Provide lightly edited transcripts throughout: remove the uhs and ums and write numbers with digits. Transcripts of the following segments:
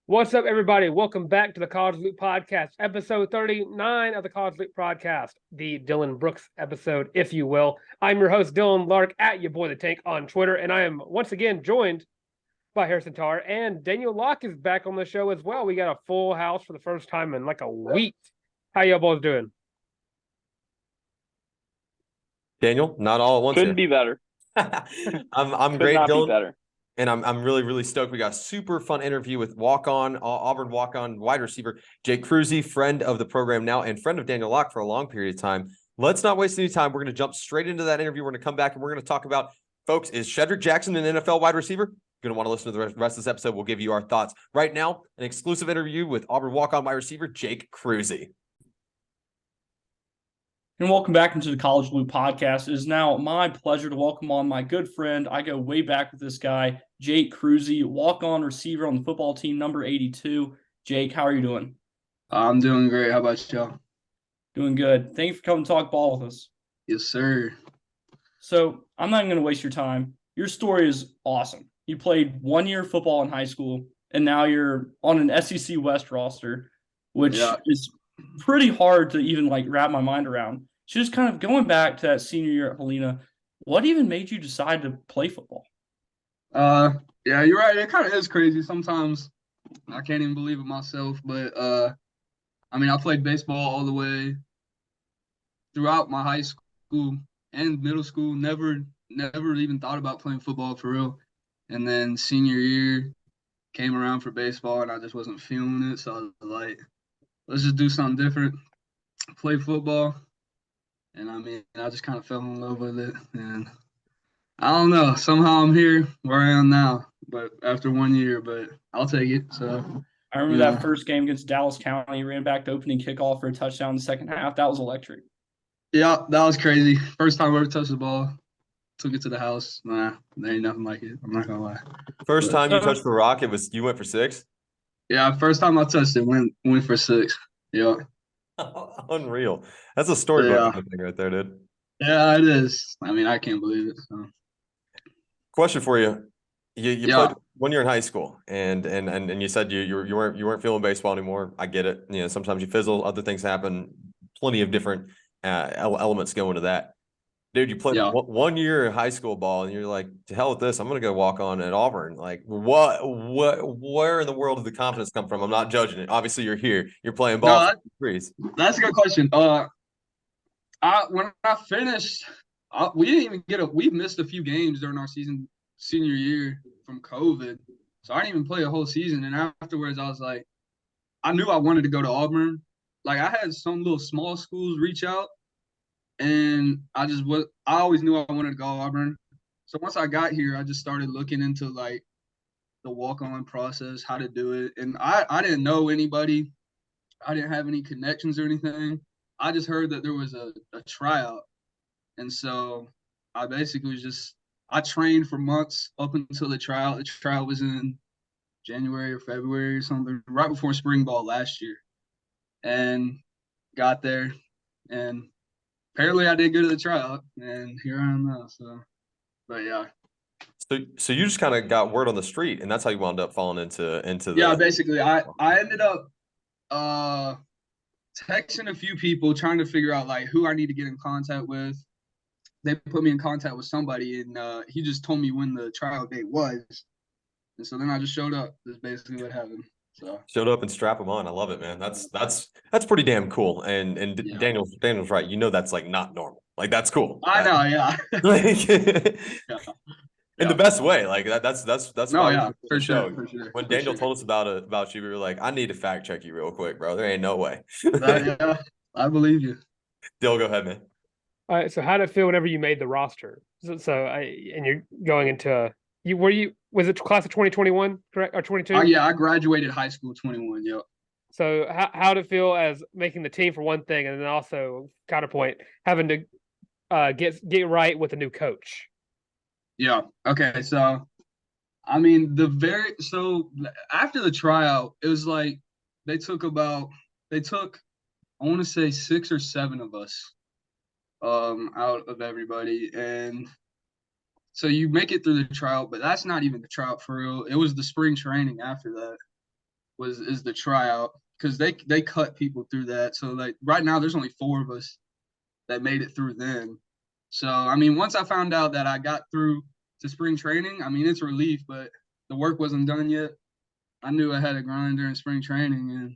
What's up, everybody? Welcome back to the College Loop Podcast, episode 39 of the College Loop Podcast, the Dylan Brooks episode, if you will. I'm your host, Dylan Larck, at your boy the Tank on Twitter, and I am once again joined by Harrison Tarr, and Daniel Locke is back on the show as well. We got a full house for the first time in like a week. How y'all boys doing? Daniel, not all at once Couldn't here. be better. I'm Could great, not be Dylan, better. and I'm really stoked. We got a super fun interview with Auburn walk-on wide receiver Jake Kruse, friend of the program now and friend of Daniel Locke for a long period of time. Let's not waste any time. We're going to jump straight into that interview. We're going to come back and we're going to talk about, folks, is Shedrick Jackson an NFL wide receiver? You're going to want to listen to the rest of this episode. We'll give you our thoughts. Right now, an exclusive interview with Auburn walk-on wide receiver Jake Kruse. And welcome back into the College Loop Podcast. It is now my pleasure to welcome on my good friend. I go way back with this guy, Jake Kruse, walk-on receiver on the football team, number 82. Jake, how are you doing? I'm doing great. How about y'all? Doing good. Thank you for coming to talk ball with us. Yes, sir. So I'm not even going to waste your time. Your story is awesome. You played 1 year of football in high school, and now you're on an SEC West roster, which is pretty hard to even wrap my mind around. So just kind of going back to that senior year at Helena, what even made you decide to play football? Yeah, you're right. It kind of is crazy. Sometimes I can't even believe it myself. But I played baseball all the way throughout my high school and middle school. Never even thought about playing football for real. And then senior year came around for baseball, and I just wasn't feeling it. So I was like, let's just do something different. Play football. And I just kind of fell in love with it. And I don't know. Somehow I'm here where I am now, but after 1 year, but I'll take it. So I remember that first game against Dallas County, ran back the opening kickoff for a touchdown in the second half. That was electric. Yeah, that was crazy. First time I ever touched the ball. Took it to the house. Nah, there ain't nothing like it. I'm not gonna lie. First time you touched the rock, you went for 6? Yeah, first time I touched it, went for 6. Yeah. Unreal. That's a storybook thing right there, dude. Yeah, it is. I can't believe it. So. Question for you. You played 1 year in high school and you said you weren't feeling baseball anymore. I get it. You know, sometimes you fizzle, other things happen, plenty of different elements go into that. Dude, you played 1 year in high school ball and you're like, to hell with this, I'm gonna go walk on at Auburn. Like where in the world did the confidence come from? I'm not judging it. Obviously you're here, you're playing ball. That's a good question. When I finished, we didn't even we missed a few games during our senior year from COVID. So I didn't even play a whole season. And afterwards I was like, I knew I wanted to go to Auburn. Like I had some little small schools reach out. And I always knew I wanted to go to Auburn. So once I got here, I just started looking into like the walk-on process, how to do it. And I didn't know anybody. I didn't have any connections or anything. I just heard that there was a tryout. And so I basically I trained for months up until the tryout. The tryout was in January or February or something, right before spring ball last year. And got there and apparently I did good at the tryout, and here I am now. So, but yeah. So you just kind of got word on the street, and that's how you wound up falling into the. Yeah, basically, I ended up texting a few people trying to figure out like who I need to get in contact with. They put me in contact with somebody, and he just told me when the tryout date was, and so then I just showed up. That's basically what happened. So. Showed up and strap them on. I love it, man. That's pretty damn cool. And Daniel's right. You know that's like not normal. Like that's cool. I know, yeah. In the best way. Like that's no, yeah, for sure. When Daniel told us about you, we were like, I need to fact check you real quick, bro. There ain't no way. Yeah, I believe you. Dill, go ahead, man. All right. So how did it feel whenever you made the roster? And you're going into was it class of 2021, correct? Or 22? Yeah, I graduated high school 21, yep. So how did it feel as making the team for one thing, and then also counterpoint having to get right with a new coach? Yeah. Okay. So, after the tryout, it was like they took I want to say 6 or 7 of us out of everybody, and so you make it through the tryout, but that's not even the tryout for real. It was the spring training after that. is the tryout, because they cut people through that. So like right now there's only 4 of us that made it through then. So I mean, once I found out that I got through to spring training, I mean it's a relief, but the work wasn't done yet. I knew I had to grind during spring training, and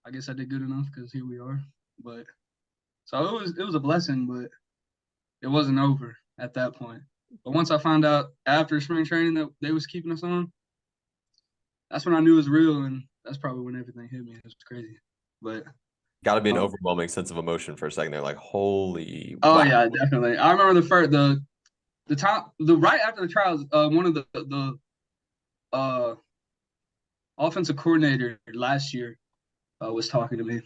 I guess I did good enough because here we are. But so it was a blessing, but it wasn't over at that point. But once I found out after spring training that they was keeping us on, that's when I knew it was real, and that's probably when everything hit me. It was crazy. But got to be an overwhelming sense of emotion for a second there, like holy. Oh wow. yeah, definitely. I remember the right after the trials, one of the offensive coordinator last year was talking to me,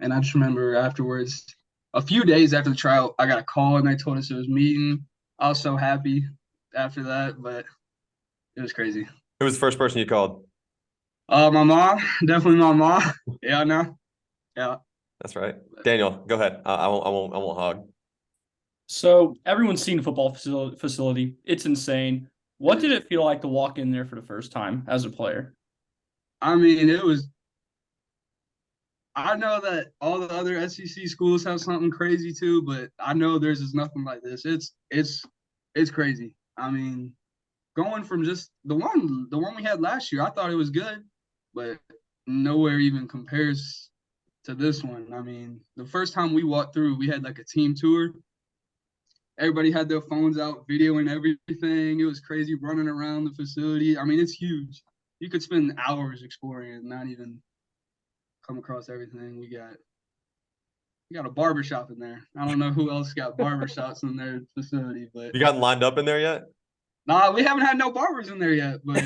and I just remember afterwards, a few days after the trial, I got a call and they told us it was meeting. I was so happy after that, but it was crazy. Who was the first person you called? My mom, definitely my mom. Yeah, no, yeah. That's right. Daniel, go ahead. I won't hog. So everyone's seen a football facility. It's insane. What did it feel like to walk in there for the first time as a player? I mean, I know that all the other SEC schools have something crazy too, but I know theirs is nothing like this. It's crazy. I mean, going from just the one we had last year, I thought it was good, but nowhere even compares to this one. I mean, the first time we walked through, we had like a team tour. Everybody had their phones out, videoing everything. It was crazy running around the facility. I mean, it's huge. You could spend hours exploring it and not even come across everything. We got a barbershop in there. I don't know who else got barbershops in their facility, but You gotten lined up in there yet? Nah, we haven't had no barbers in there yet, but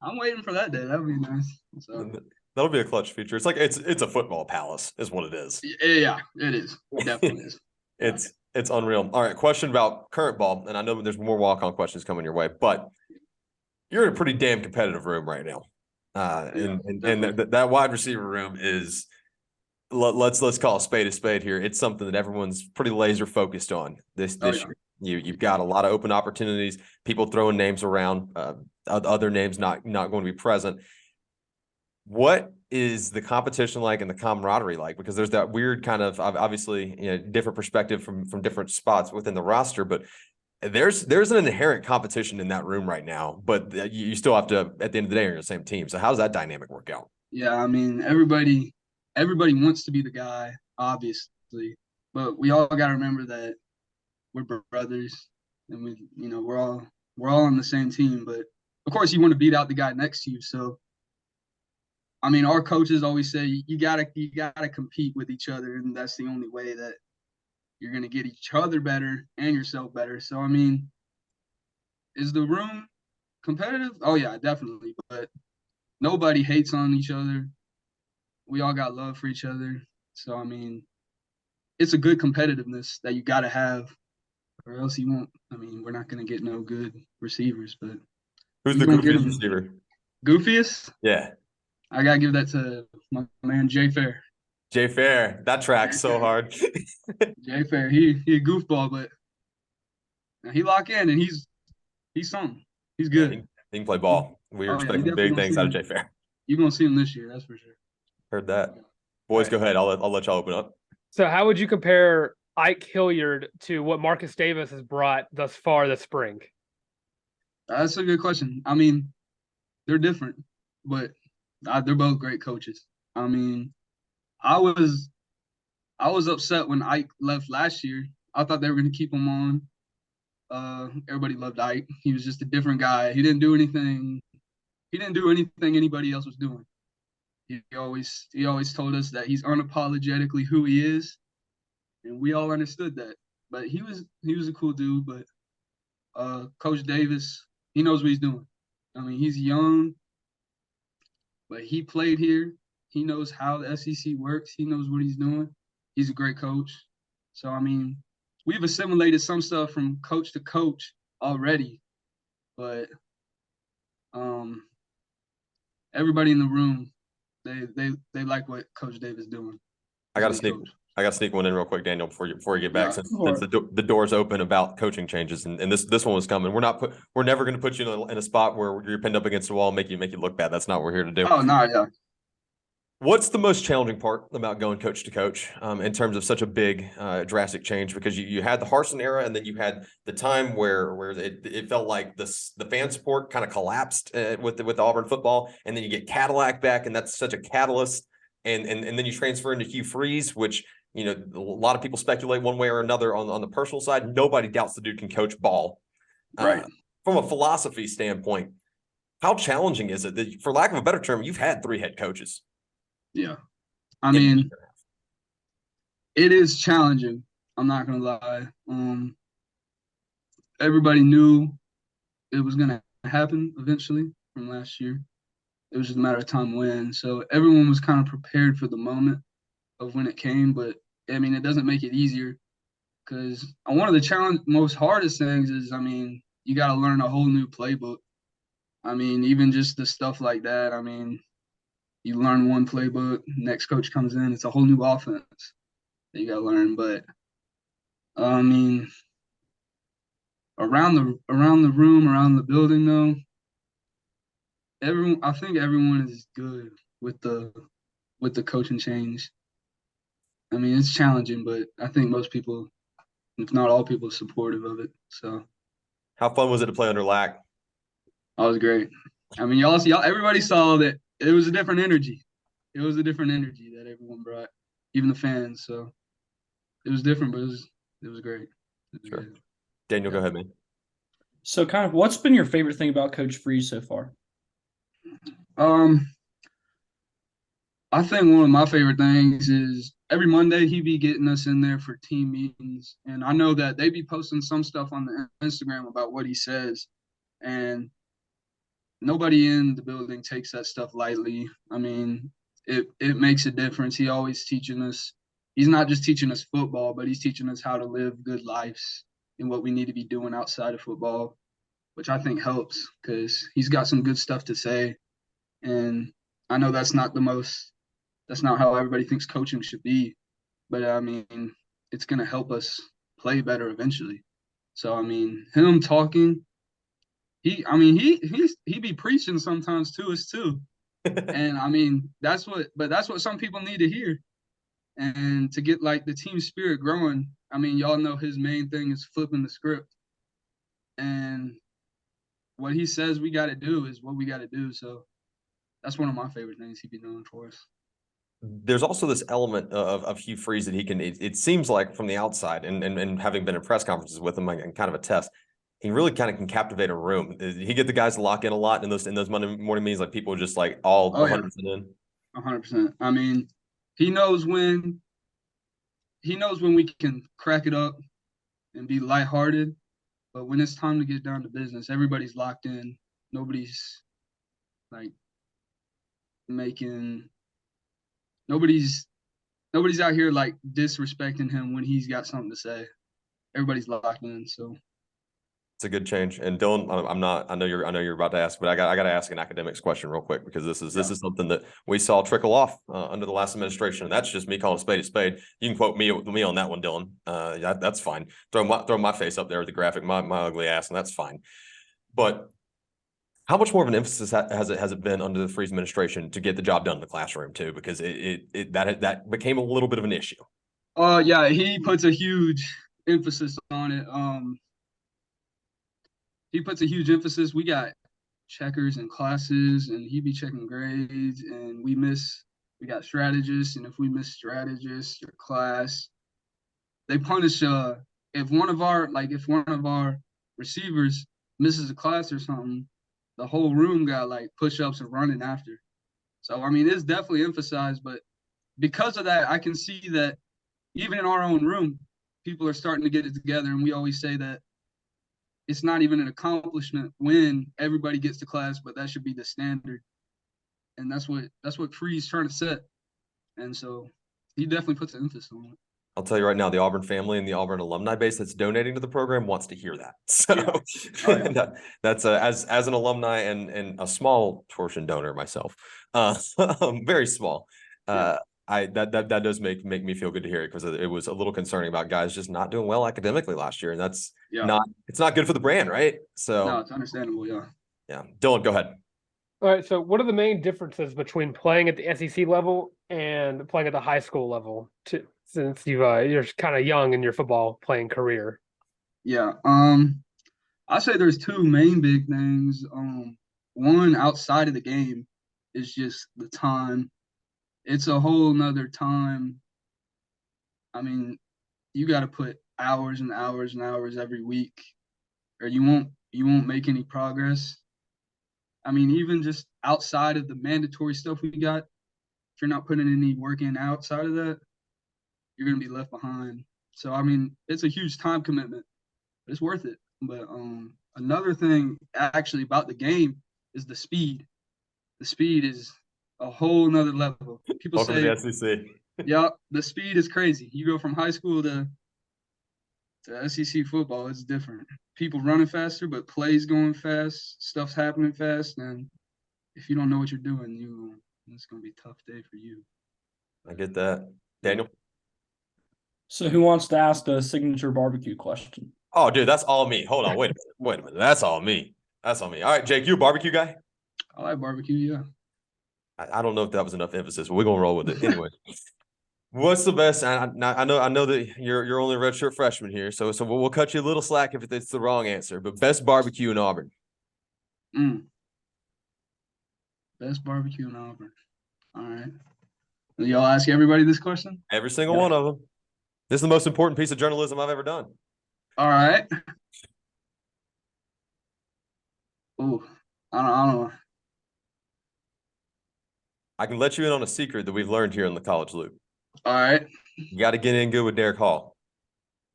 I'm waiting for that day. That would be nice. So that'll be a clutch feature. It's like it's a football palace, is what it is. Yeah, it is. It definitely is. It's unreal. All right, question about current ball, and I know there's more walk-on questions coming your way, but you're in a pretty damn competitive room right now. And that wide receiver room is, let's call a spade here. It's something that everyone's pretty laser focused on this year. You've got a lot of open opportunities, people throwing names around, other names not going to be present. What is the competition like and the camaraderie like? Because there's that weird kind of, obviously, different perspective from different spots within the roster, but there's an inherent competition in that room right now, but you still have to, at the end of the day, you're on the same team. So how does that dynamic work out? Yeah, I mean, everybody wants to be the guy, obviously, but we all got to remember that we're brothers, and we're all on the same team. But of course, you want to beat out the guy next to you. So, I mean, our coaches always say you gotta compete with each other, and that's the only way that you're gonna get each other better and yourself better. So, I mean, is the room competitive? Oh yeah, definitely. But nobody hates on each other. We all got love for each other. So, I mean, it's a good competitiveness that you got to have, or else you won't. I mean, we're not going to get no good receivers. But who's the goofiest receiver? Goofiest? Yeah. I got to give that to my man, Jay Fair. Jay Fair. That tracks so hard. Jay Fair. He a goofball, but he lock in, and he's something. He's good. Yeah, he can play ball. We're expecting big things out of Jay Fair. You're going to see him this year, that's for sure. Heard that. Boys, go ahead. I'll let y'all open up. So how would you compare Ike Hilliard to what Marcus Davis has brought thus far this spring? That's a good question. I mean, they're different, but they're both great coaches. I mean, I was upset when Ike left last year. I thought they were going to keep him on. Everybody loved Ike. He was just a different guy. He didn't do anything anybody else was doing. He always told us that he's unapologetically who he is, and we all understood that. But he was a cool dude. But Coach Davis, he knows what he's doing. I mean, he's young, but he played here. He knows how the SEC works. He knows what he's doing. He's a great coach. So, I mean, we've assimilated some stuff from coach to coach already, but everybody in the room, they like what Coach Davis is doing. I got to I got to sneak one in real quick, Daniel, before you get back, since the door's open about coaching changes, and this one was coming. We're never going to put you in a spot where you're pinned up against the wall and make you look bad. That's not what we're here to do. Oh no, yeah. What's the most challenging part about going coach to coach in terms of such a big, drastic change? Because you had the Harsin era, and then you had the time where it felt like the fan support kind of collapsed with Auburn football, and then you get Cadillac back, and that's such a catalyst. And then you transfer into Hugh Freeze, which, you know, a lot of people speculate one way or another on the personal side. Nobody doubts the dude can coach ball. Right. From a philosophy standpoint, how challenging is it that, for lack of a better term, you've had 3 head coaches? Yeah. I mean, it is challenging. I'm not going to lie. Everybody knew it was going to happen eventually from last year. It was just a matter of time when. So everyone was kind of prepared for the moment of when it came. But, I mean, it doesn't make it easier, because one of the most hardest things is, I mean, you got to learn a whole new playbook. I mean, even just the stuff like that, I mean, you learn one playbook, next coach comes in, it's a whole new offense that you got to learn. But I mean, around the room, around the building, though, I think everyone is good with the coaching change. I mean, it's challenging, but I think most people, if not all people, are supportive of it. So, how fun was it to play under Larck? Oh, it was great. I mean, everybody saw that it was a different energy. It was a different energy that everyone brought, even the fans. So it was different, but it was great. Sure. Good. Daniel, go ahead, man. So, kind of, what's been your favorite thing about Coach Freeze so far? I think one of my favorite things is every Monday he be getting us in there for team meetings, and I know that they be posting some stuff on the Instagram about what he says, and nobody in the building takes that stuff lightly. I mean, it makes a difference. He always teaching us. He's not just teaching us football, but he's teaching us how to live good lives and what we need to be doing outside of football, which I think helps, because he's got some good stuff to say. And I know that's not how everybody thinks coaching should be, but I mean, it's going to help us play better eventually. So, I mean, him talking, he be preaching sometimes to us too. And I mean, that's what some people need to hear. And to get like the team spirit growing, I mean, y'all know his main thing is flipping the script. And what he says we got to do is what we got to do. So that's one of my favorite things he be doing for us. There's also this element of Hugh Freeze that he can, it seems like from the outside, and having been in press conferences with him, and kind of a test, he really kind of can captivate a room. He get the guys to lock in a lot in those Monday morning meetings, like people just like all 100% in. 100%. I mean, he knows when we can crack it up and be lighthearted, but when it's time to get down to business, everybody's locked in. Nobody's like nobody's out here like disrespecting him when he's got something to say. Everybody's locked in, so it's a good change. And Dylan, I know you're about to ask, but I got to ask an academics question real quick, because this is something that we saw trickle off under the last administration. And that's just me calling a spade a spade. You can quote me on that one, Dylan. That's fine. Throw my face up there with the graphic, my ugly ass, and that's fine. But how much more of an emphasis has it been under the Freeze administration to get the job done in the classroom too? Because that became a little bit of an issue. Yeah, he puts a huge emphasis on it. He puts a huge emphasis. We got checkers in classes, and he be checking grades, and we got strategists, and if we miss strategists or class, they punish if one of our receivers misses a class or something, the whole room got like push-ups and running after. So I mean, it's definitely emphasized, but because of that, I can see that even in our own room, people are starting to get it together, and we always say that it's not even an accomplishment when everybody gets to class, but that should be the standard. And that's what Freeze trying to set. And so he definitely puts an emphasis on it. I'll tell you right now, the Auburn family and the Auburn alumni base that's donating to the program wants to hear that. So that's as an alumni and a small portion donor myself, very small. that does make me feel good to hear it, because it was a little concerning about guys just not doing well academically last year, and that's it's not good for the brand, right? So no, it's understandable. Yeah, Dylan, go ahead. All right. So, what are the main differences between playing at the SEC level and playing at the high school level? Since you're kind of young in your football playing career. Yeah. I say there's two main big things. One, outside of the game, is just the time. It's a whole nother time. I mean, you got to put hours and hours and hours every week, or you won't make any progress. I mean, even just outside of the mandatory stuff we got, if you're not putting any work in outside of that, you're gonna be left behind. So I mean, it's a huge time commitment, but it's worth it. But another thing actually about the game is the speed. The speed is a whole nother level. People Welcome say, to the SEC. yeah, the speed is crazy. You go from high school to SEC football, it's different. People running faster, but plays going fast, stuff's happening fast, and if you don't know what you're doing, it's gonna be a tough day for you. I get that. Daniel? So who wants to ask the signature barbecue question? Oh, dude, that's all me. Hold on, wait a minute. That's all me. All right, Jake, you a barbecue guy? I like barbecue, yeah. I don't know if that was enough emphasis, but we're gonna roll with it anyway. What's the best? I know that you're only a redshirt freshman here, so we'll cut you a little slack if it's the wrong answer. But best barbecue in Auburn? Best barbecue in Auburn. All right. Will y'all ask everybody this question? Every single one of them. This is the most important piece of journalism I've ever done. All right. Oh, I don't know. I can let you in on a secret that we've learned here in the College Loop. All right. You got to get in good with Derek Hall.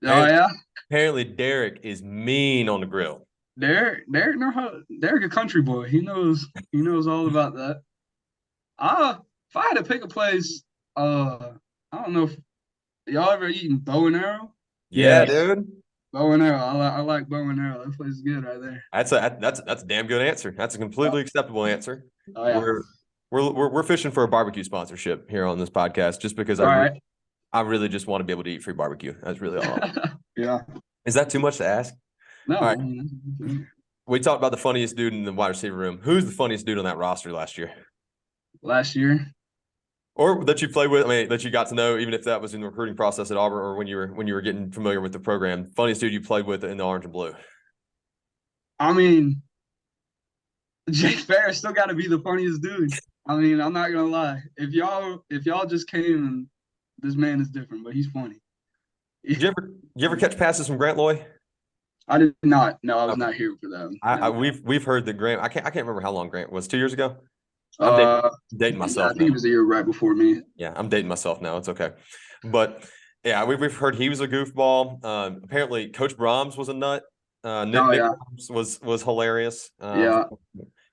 Apparently, Derek is mean on the grill. Derek a country boy. He knows all about that. If I had to pick a place, I don't know if y'all ever eaten bow and arrow. Yeah, dude. Bow and arrow. I like bow and arrow. That place is good right there. That's a damn good answer. That's a completely acceptable answer. Oh yeah. We're fishing for a barbecue sponsorship here on this podcast, just because I really just want to be able to eat free barbecue. That's really all. Yeah. Is that too much to ask? No. All right. We talked about the funniest dude in the wide receiver room. Who's the funniest dude on that roster last year? Last year? Or that you played with, that you got to know, even if that was in the recruiting process at Auburn or when you were getting familiar with the program. Funniest dude you played with in the orange and blue? I mean, Jake Ferris still got to be the funniest dude. I mean, I'm not gonna lie. If y'all just came and this man is different, but he's funny. Did you ever catch passes from Grant Loy? I did not. No, I was not here for that. We've heard that Grant. I can't remember how long Grant was. 2 years ago. I'm dating myself. I think it was a year right before me. Yeah, I'm dating myself now. It's okay, but yeah, we've heard he was a goofball. Apparently, Coach Brahms was a nut. Nick Brahms was hilarious.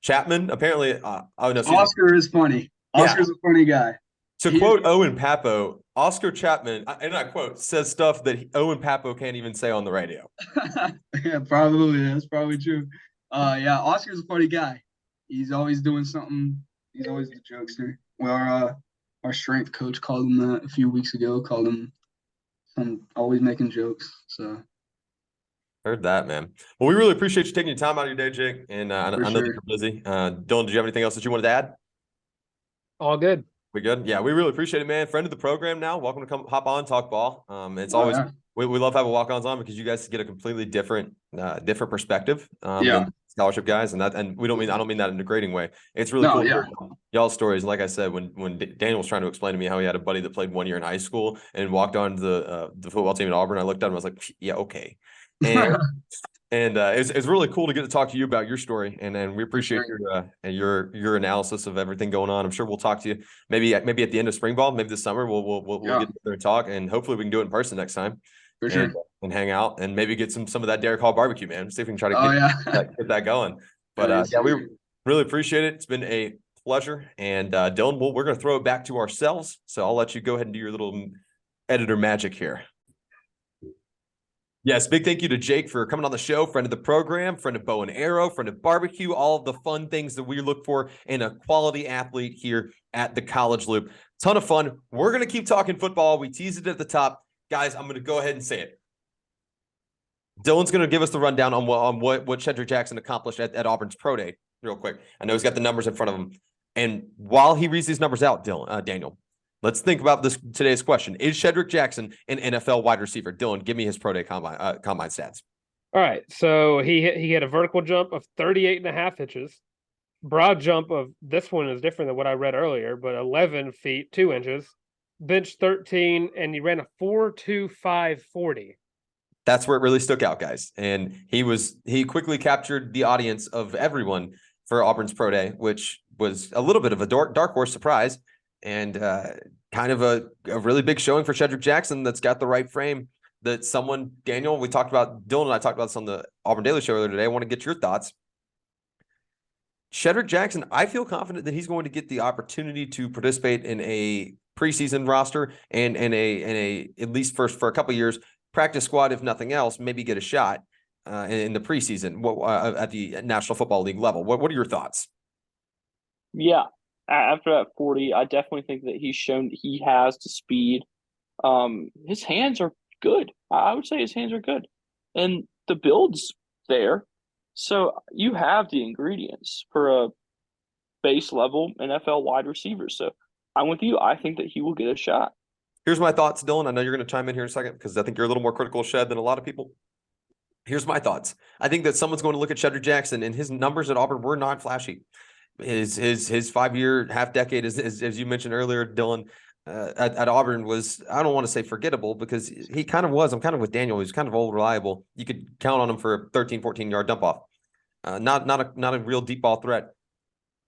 Chapman apparently. Oscar is funny. Oscar's a funny guy. To quote Owen Papo, Oscar Chapman, and I quote, says stuff that Owen Papo can't even say on the radio. Yeah, probably. That's probably true. Oscar's a funny guy. He's always doing something. He's always the jokester. Well, our strength coach called him that a few weeks ago. Called him always making jokes. So heard that, man. Well, we really appreciate you taking your time out of your day, Jake. And I know that you're busy. Dylan, did you have anything else that you wanted to add? All good. We good? Yeah, we really appreciate it, man. Friend of the program now. Welcome to come hop on, talk ball. It's always we love having walk-ons on because you guys get a completely different perspective than scholarship guys, and I don't mean that in a degrading way. It's really cool to hear y'all's stories. Like I said, when Daniel was trying to explain to me how he had a buddy that played 1 year in high school and walked on to the football team at Auburn, I looked at him, I was like, yeah, okay. And it's really cool to get to talk to you about your story, and we appreciate your analysis of everything going on. I'm sure we'll talk to you maybe at the end of spring ball, maybe this summer. We'll get together and talk, and hopefully we can do it in person next time. For sure. And hang out and maybe get some of that Derek Hall barbecue, man. See if we can try to get that going. But we really appreciate it. It's been a pleasure. And Dylan, we're going to throw it back to ourselves. So I'll let you go ahead and do your little editor magic here. Yes, big thank you to Jake for coming on the show, friend of the program, friend of Bow and Arrow, friend of barbecue, all of the fun things that we look for in a quality athlete here at the College Loop. Ton of fun. We're going to keep talking football. We teased it at the top. Guys, I'm going to go ahead and say it. Dylan's going to give us the rundown on what Shedrick Jackson accomplished at Auburn's Pro Day real quick. I know he's got the numbers in front of him. And while he reads these numbers out, Daniel, let's think about today's question. Is Shedrick Jackson an NFL wide receiver? Dylan, give me his Pro Day combine stats. All right. So he had a vertical jump of 38.5 inches. Broad jump of, this one is different than what I read earlier, but 11 feet, 2 inches. Bench 13, and he ran a 4.25 40. That's where it really stuck out, guys. And he quickly captured the audience of everyone for Auburn's Pro Day, which was a little bit of a dark horse surprise. And kind of a really big showing for Shedrick Jackson that's got the right frame that someone, Daniel, we talked about, Dylan and I talked about this on the Auburn Daily Show earlier today. I want to get your thoughts. Shedrick Jackson, I feel confident that he's going to get the opportunity to participate in a preseason roster and a at least for a couple of years, practice squad, if nothing else, maybe get a shot in the preseason at the National Football League level. What are your thoughts? Yeah. After that 40, I definitely think that he's shown that he has the speed. His hands are good. I would say his hands are good. And the build's there. So you have the ingredients for a base level NFL wide receiver. So I'm with you. I think that he will get a shot. Here's my thoughts, Dylan. I know you're going to chime in here in a second because I think you're a little more critical of Shed than a lot of people. Here's my thoughts. I think that someone's going to look at Shedrick Jackson, and his numbers at Auburn were not flashy. His 5-year, half decade, as you mentioned earlier, Dylan, at Auburn was, I don't want to say forgettable because he kind of was. I'm kind of with Daniel. He's kind of old, reliable. You could count on him for a 13, 14-yard dump off. Not a real deep ball threat.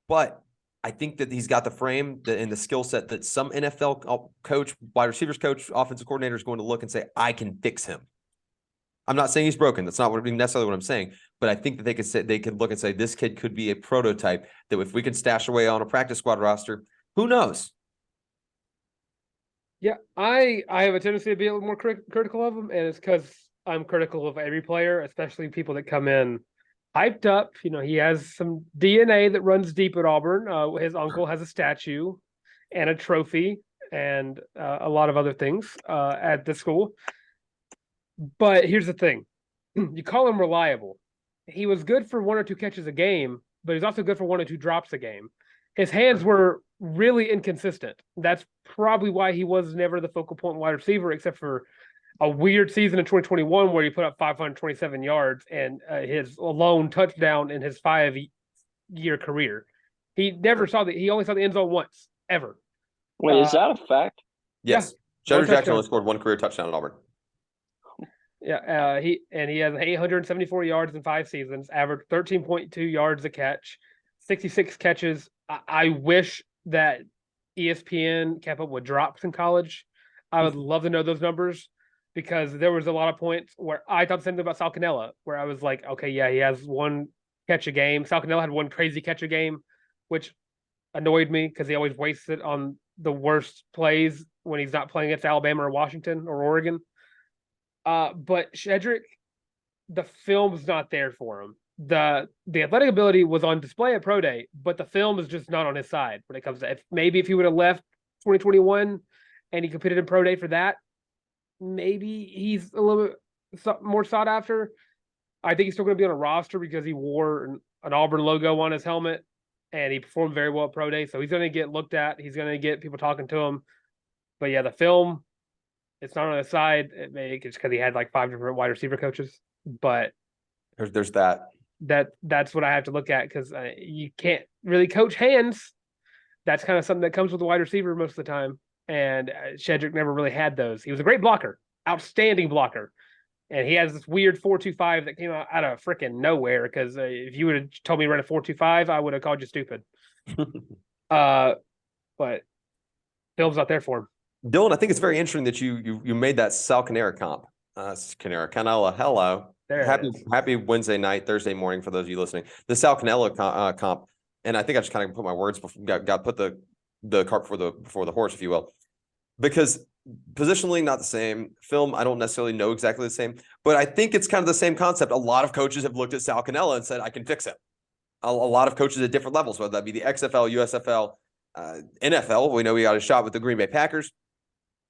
But I think that he's got the frame and the skill set that some NFL coach, wide receivers coach, offensive coordinator is going to look and say, I can fix him. I'm not saying he's broken. That's not necessarily what I'm saying. But I think that they could look and say, this kid could be a prototype that if we can stash away on a practice squad roster, who knows? Yeah, I have a tendency to be a little more critical of him, and it's because I'm critical of every player, especially people that come in hyped up. You know, he has some DNA that runs deep at Auburn. His uncle has a statue and a trophy and a lot of other things at the school. But here's the thing. You call him reliable. He was good for 1 or 2 catches a game, but he's also good for 1 or 2 drops a game. His hands were really inconsistent. That's probably why he was never the focal point wide receiver, except for a weird season in 2021 where he put up 527 yards and his lone touchdown in his 5-year career. He only saw the end zone once, ever. Wait, is that a fact? Yes. Yeah, Shedrick Jackson only scored 1 career touchdown at Auburn. Yeah, he has 874 yards in 5 seasons, averaged 13.2 yards a catch, 66 catches. I wish that ESPN kept up with drops in college. I would love to know those numbers because there was a lot of points where I thought the same thing about Sal Cannella, where I was like, okay, yeah, he has 1 catch a game. Sal Cannella had 1 crazy catch a game, which annoyed me because he always wastes it on the worst plays when he's not playing against Alabama or Washington or Oregon. But Shedrick, the film's not there for him. The athletic ability was on display at Pro Day, but the film is just not on his side when it comes to if he would have left 2021 and he competed in Pro Day for that, maybe he's a little bit more sought after. I think he's still going to be on a roster because he wore an Auburn logo on his helmet and he performed very well at Pro Day. So he's going to get looked at. He's going to get people talking to him. But yeah, the film, it's not on his side. It may just because he had like 5 different wide receiver coaches. But there's that. That's what I have to look at because you can't really coach hands. That's kind of something that comes with a wide receiver most of the time. And Shedrick never really had those. He was a great blocker, outstanding blocker. And he has this weird 4.25 that came out of freaking nowhere because if you would have told me to run a 4.25, I would have called you stupid. But film's not there for him. Dylan, I think it's very interesting that you made that Sal Cannella comp. Cannella, hello. Happy Wednesday night, Thursday morning for those of you listening. The Sal Cannella comp, and I think I just kind of put my words before, got put the cart before the horse, if you will, because Positionally, not the same. Film, I don't necessarily know exactly the same, but I think it's kind of the same concept. A lot of coaches have looked at Sal Cannella and said, I can fix him. A lot of coaches at different levels, whether that be the XFL, USFL, NFL. We know we got a shot with the Green Bay Packers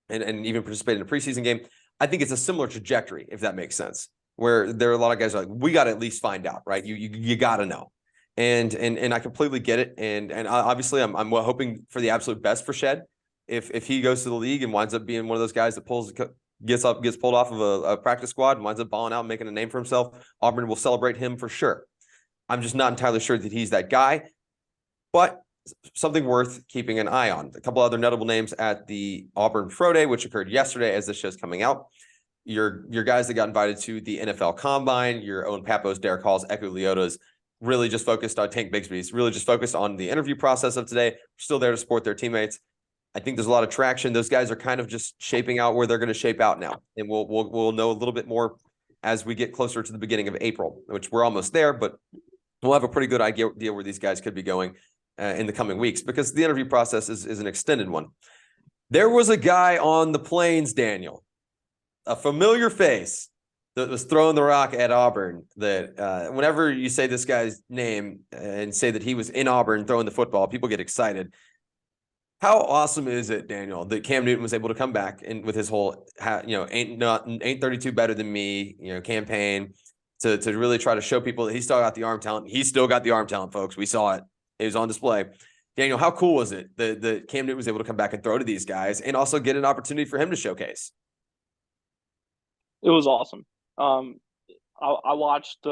and even participated in a preseason game. I think it's a similar trajectory, if that makes sense, where there are a lot of guys are like, we got to at least find out, right? You got to know. And I completely get it. And obviously I'm hoping for the absolute best for Shed. If he goes to the league and winds up being one of those guys that gets pulled off of a practice squad and winds up balling out and making a name for himself, Auburn will celebrate him for sure. I'm just not entirely sure that he's that guy, but something worth keeping an eye on. A couple other notable names at the Auburn Pro-Day, which occurred yesterday as this show's coming out. Your guys that got invited to the NFL Combine, your own Papos, Derek Halls, Echo Leotas, really just focused on Tank Bigsby's, really just focused on the interview process of today. Still there to support their teammates. I think there's a lot of traction. Those guys are kind of just shaping out where they're going to shape out now. And we'll know a little bit more as we get closer to the beginning of April, which we're almost there, but we'll have a pretty good idea where these guys could be going in the coming weeks, because the interview process is an extended one. There was a guy on the plains, Daniel, a familiar face that was throwing the rock at Auburn, that whenever you say this guy's name and say that he was in Auburn throwing the football, people get excited. How awesome is it, Daniel, that Cam Newton was able to come back and with his whole, ain't 32 better than me, campaign to really try to show people that he still got the arm talent. He still got the arm talent, folks. We saw it. It was on display. Daniel, how cool was it that Cam Newton was able to come back and throw to these guys and also get an opportunity for him to showcase? It was awesome. I watched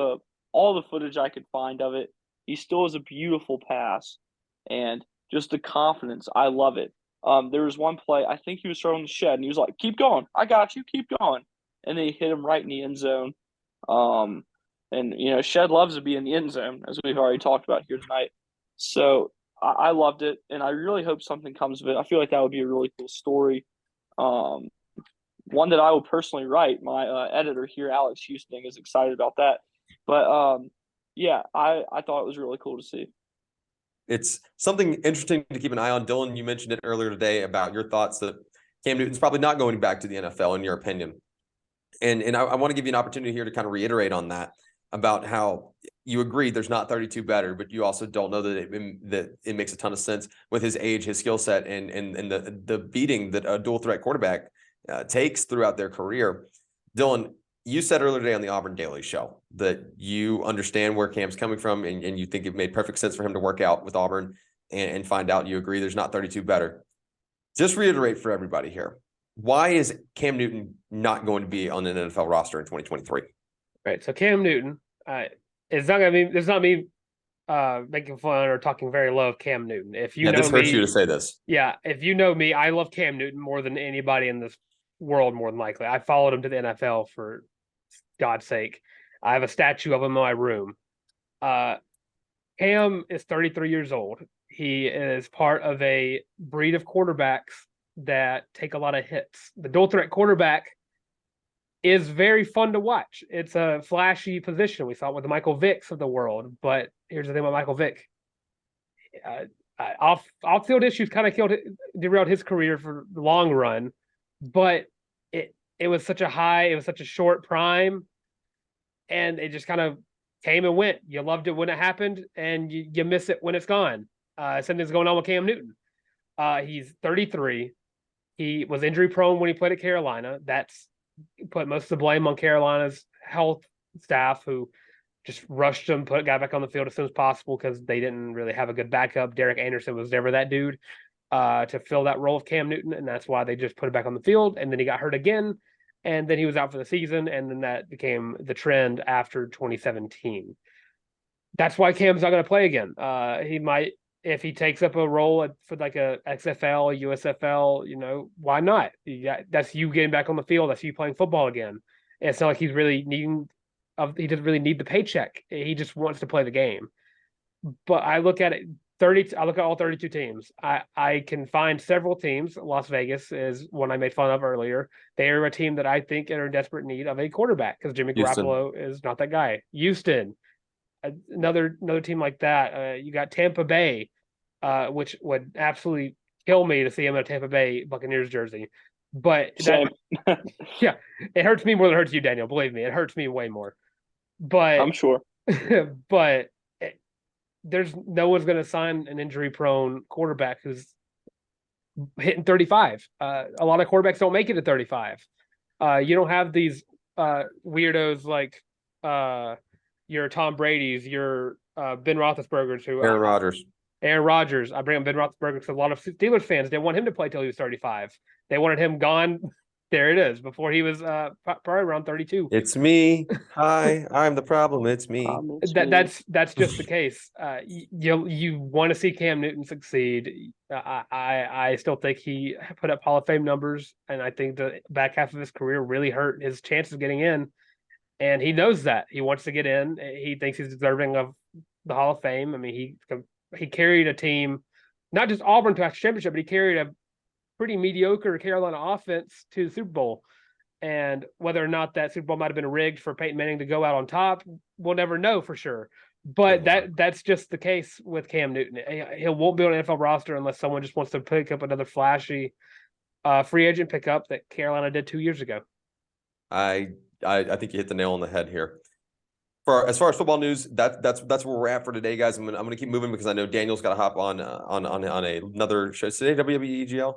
all the footage I could find of it. He still has a beautiful pass, and just the confidence. I love it. There was one play, I think he was throwing the Shed, and he was like, keep going. I got you. Keep going. And then he hit him right in the end zone. And Shed loves to be in the end zone, as we've already talked about here tonight. So I loved it, and I really hope something comes of it. I feel like that would be a really cool story. One that I will personally write. My editor here, Alex Houston, is excited about that. But, yeah, I thought it was really cool to see. It's something interesting to keep an eye on. Dylan, you mentioned it earlier today about your thoughts that Cam Newton's probably not going back to the NFL, in your opinion. And I want to give you an opportunity here to kind of reiterate on that, about how you agree there's not 32 better, but you also don't know that it makes a ton of sense with his age, his skill set, and the beating that a dual threat quarterback takes throughout their career. Dylan, you said earlier today on the Auburn Daily Show that you understand where Cam's coming from, and you think it made perfect sense for him to work out with Auburn and find out you agree there's not 32 better. Just reiterate for everybody here, why is Cam Newton not going to be on an NFL roster in 2023? Right. So Cam Newton, it's not me making fun or talking very low of Cam Newton. If you know this hurts me, you to say this. Yeah, if you know me, I love Cam Newton more than anybody in this world, more than likely. I followed him to the NFL, for God's sake. I have a statue of him in my room. Cam is 33 years old. He is part of a breed of quarterbacks that take a lot of hits. The dual threat quarterback is very fun to watch. It's a flashy position. We saw it with the Michael Vicks of the world. But here's the thing about Michael Vick. Off-field issues kind of derailed his career for the long run. But it was such a short prime, and it just kind of came and went. You loved it when it happened, and you miss it when it's gone. Something's going on with Cam Newton. He's 33. He was injury prone when he played at Carolina. That's put most of the blame on Carolina's health staff, who just rushed him, got back on the field as soon as possible because they didn't really have a good backup. Derek Anderson was never that dude to fill that role of Cam Newton, and that's why they just put him back on the field. And then he got hurt again, and then he was out for the season, and then that became the trend after 2017. That's why Cam's not going to play again. He might, if he takes up a role for like a XFL, USFL, why not? That's you getting back on the field. That's you playing football again. And it's not like he doesn't really need the paycheck. He just wants to play the game. But I look at it, I look at all 32 teams. I can find several teams. Las Vegas is one I made fun of earlier. They are a team that I think are in desperate need of a quarterback because Jimmy Garoppolo is not that guy. Houston, another team like that. You got Tampa Bay, which would absolutely kill me to see him in a Tampa Bay Buccaneers jersey. But Same. yeah, it hurts me more than it hurts you, Daniel. Believe me, it hurts me way more. But I'm sure. but there's no one's going to sign an injury-prone quarterback who's hitting 35. A lot of quarterbacks don't make it to 35. You don't have these weirdos like your Tom Brady's, your Ben Roethlisberger's, who Aaron Rodgers. Aaron Rodgers. I bring up Ben Roethlisberger because a lot of Steelers fans didn't want him to play till he was 35. They wanted him gone. There it is. Before he was probably around 32. It's me. Hi, I'm the problem. It's me. That's just the case. You want to see Cam Newton succeed. I still think he put up Hall of Fame numbers, and I think the back half of his career really hurt his chances of getting in. And he knows that. He wants to get in. He thinks he's deserving of the Hall of Fame. I mean, he carried a team, not just Auburn to a championship, but he carried a pretty mediocre Carolina offense to the Super Bowl. And whether or not that Super Bowl might have been rigged for Peyton Manning to go out on top, we'll never know for sure. But that's just the case with Cam Newton. He won't be on an NFL roster unless someone just wants to pick up another flashy free agent pickup that Carolina did 2 years ago. I think you hit the nail on the head here. As far as football news, that's where we're at for today, guys. I'm gonna keep moving because I know Daniel's got to hop on another show today. WWEGL.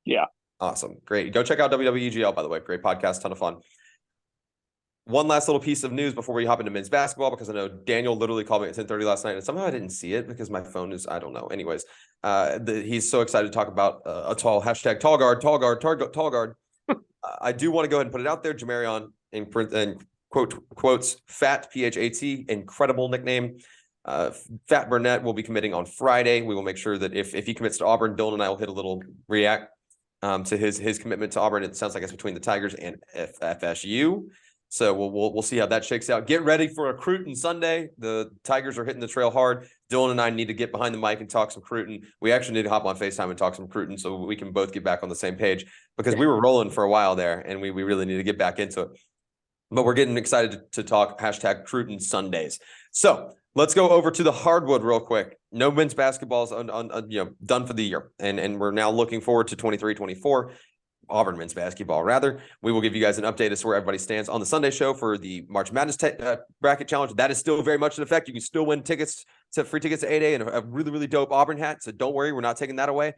Yeah. Awesome. Great. Go check out WWEGL, by the way. Great podcast. Ton of fun. One last little piece of news before we hop into men's basketball, because I know Daniel literally called me at 10:30 last night, and somehow I didn't see it because my phone is, I don't know. Anyways, he's so excited to talk about a tall guard. I do want to go ahead and put it out there. Jamarion, in print and quotes, Fat, PHAT, incredible nickname. Fat Burnett will be committing on Friday. We will make sure that if he commits to Auburn, Dylan and I will hit a little react to his commitment to Auburn. It sounds like it's between the Tigers and FSU. So we'll see how that shakes out. Get ready for a Cruton Sunday. The Tigers are hitting the trail hard. Dylan and I need to get behind the mic and talk some Cruton. We actually need to hop on FaceTime and talk some Cruton so we can both get back on the same page, because we were rolling for a while there and we really need to get back into it. But we're getting excited to talk hashtag Cruton Sundays. So let's go over to the hardwood real quick. No men's basketball is done for the year. And we're now looking forward to 23-24. Auburn men's basketball, rather. We will give you guys an update as to where everybody stands on the Sunday show for the March Madness bracket challenge. That is still very much in effect. You can still win free tickets to 8A and a really, really dope Auburn hat. So don't worry, we're not taking that away.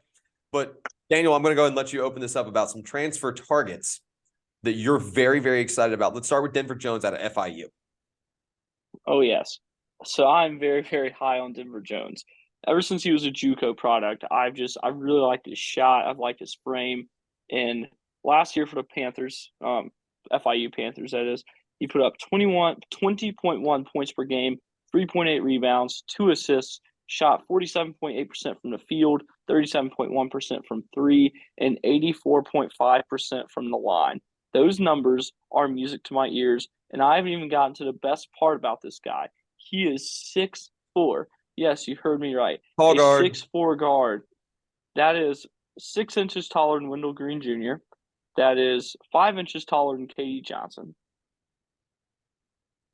But Daniel, I'm going to go ahead and let you open this up about some transfer targets that you're very, very excited about. Let's start with Denver Jones out of FIU. Oh, yes. So I'm very, very high on Denver Jones. Ever since he was a JUCO product, I really liked his shot. I've liked his frame. And last year for the Panthers, FIU Panthers, that is, he put up 20.1 points per game, 3.8 rebounds, 2 assists, shot 47.8% from the field, 37.1% from three, and 84.5% from the line. Those numbers are music to my ears, and I haven't even gotten to the best part about this guy. He is 6'4". Yes, you heard me right. Tall guard. 6'4" guard. That is 6 inches taller than Wendell Green Jr. That is 5 inches taller than KD Johnson.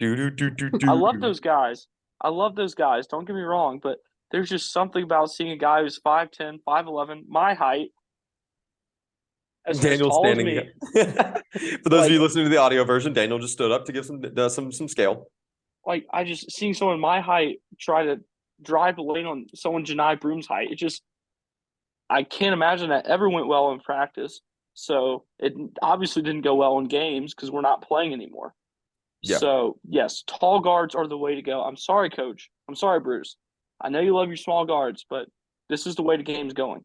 I love those guys. Don't get me wrong, but there's just something about seeing a guy who's 5'10", 5'11", my height. Daniel standing here. For those of you listening to the audio version, Daniel just stood up to give some scale. Like, I just seeing someone my height try to drive the lane on someone Janai Broom's height. I can't imagine that ever went well in practice. So it obviously didn't go well in games because we're not playing anymore. Yeah. So, yes, tall guards are the way to go. I'm sorry, Coach. I'm sorry, Bruce. I know you love your small guards, but this is the way the game's going.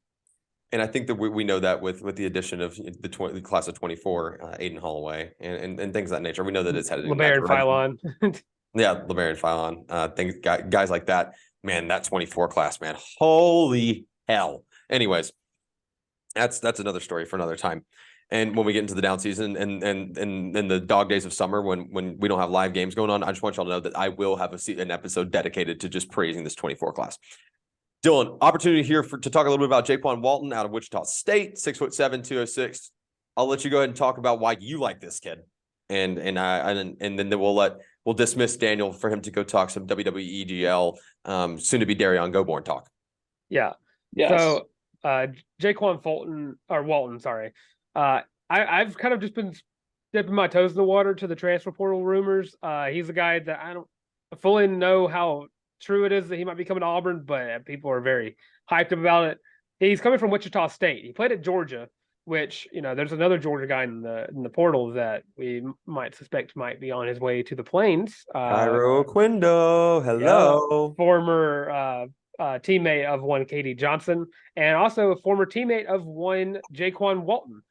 And I think that we know that with the addition of the class of 24, Aiden Holloway, and things of that nature. We know that it's headed in that direction. Philon. Yeah, LeBaron Philon. Guys like that. Man, that 24 class, man. Holy hell. Anyways, that's another story for another time. And when we get into the down season and the dog days of summer, when we don't have live games going on, I just want y'all to know that I will have an episode dedicated to just praising this 24 class. Dylan, opportunity here to talk a little bit about Jaquan Walton out of Wichita State, 6'7", 206. I'll let you go ahead and talk about why you like this kid, and then we'll dismiss Daniel for him to go talk some WWEGL, soon to be Darion Goborn talk. Yeah. Yes. So Jaquan Walton, sorry. I've kind of just been dipping my toes in the water to the transfer portal rumors. He's a guy that I don't fully know how true it is that he might be coming to Auburn, but people are very hyped up about it. He's coming from Wichita State. He played at Georgia, which, there's another Georgia guy in the portal that we might suspect might be on his way to the Plains. Cairo Quindo, hello. Yeah, former teammate of one Katie Johnson, and also a former teammate of one Jaquan Walton.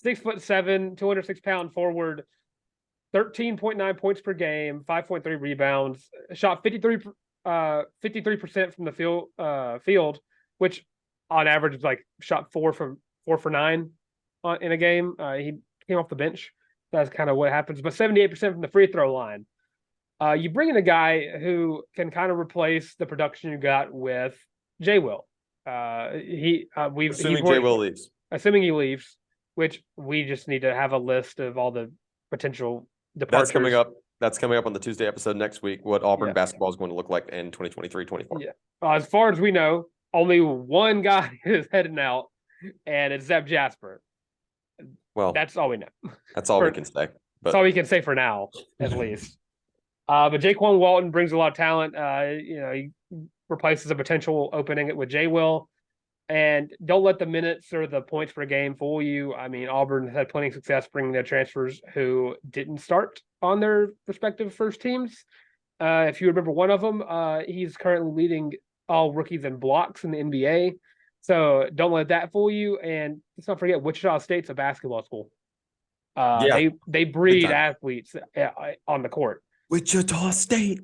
6'7", 206-pound forward, 13.9 points per game, 5.3 rebounds, shot 53% from the field, which on average is like shot 4 for 9 in a game. He came off the bench. That's kind of what happens. But 78% from the free throw line. You bring in a guy who can kind of replace the production you got with J. Will. Assuming J. Will leaves. Assuming he leaves, which we just need to have a list of all the potential departures. That's coming up on the Tuesday episode next week, what Auburn basketball is going to look like in 2023-24. Yeah. As far as we know, only one guy is heading out, and it's Zeb Jasper. Well, that's all we know. That's all we can say. That's all we can say for now, at least. But Jaquan Walton brings a lot of talent. He replaces a potential opening with J. Will. And don't let the minutes or the points per game fool you. I mean, Auburn had plenty of success bringing their transfers who didn't start on their respective first teams. If you remember one of them, he's currently leading all rookies in blocks in the NBA. So don't let that fool you. And let's not forget, Wichita State's a basketball school. They breed athletes on the court. Wichita State.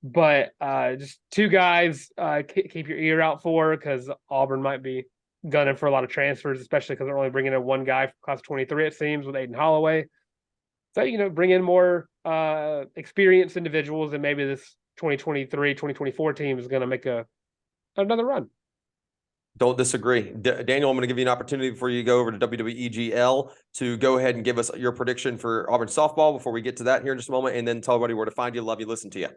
But just two guys keep your ear out for, because Auburn might be gunning for a lot of transfers, especially because they're only bringing in one guy from class 23, it seems, with Aiden Holloway. So, bring in more experienced individuals, and maybe this 2023, 2024 team is going to make another run. Don't disagree. Daniel, I'm going to give you an opportunity before you go over to WWEGL to go ahead and give us your prediction for Auburn softball before we get to that here in just a moment, and then tell everybody where to find you, love you, listen to you.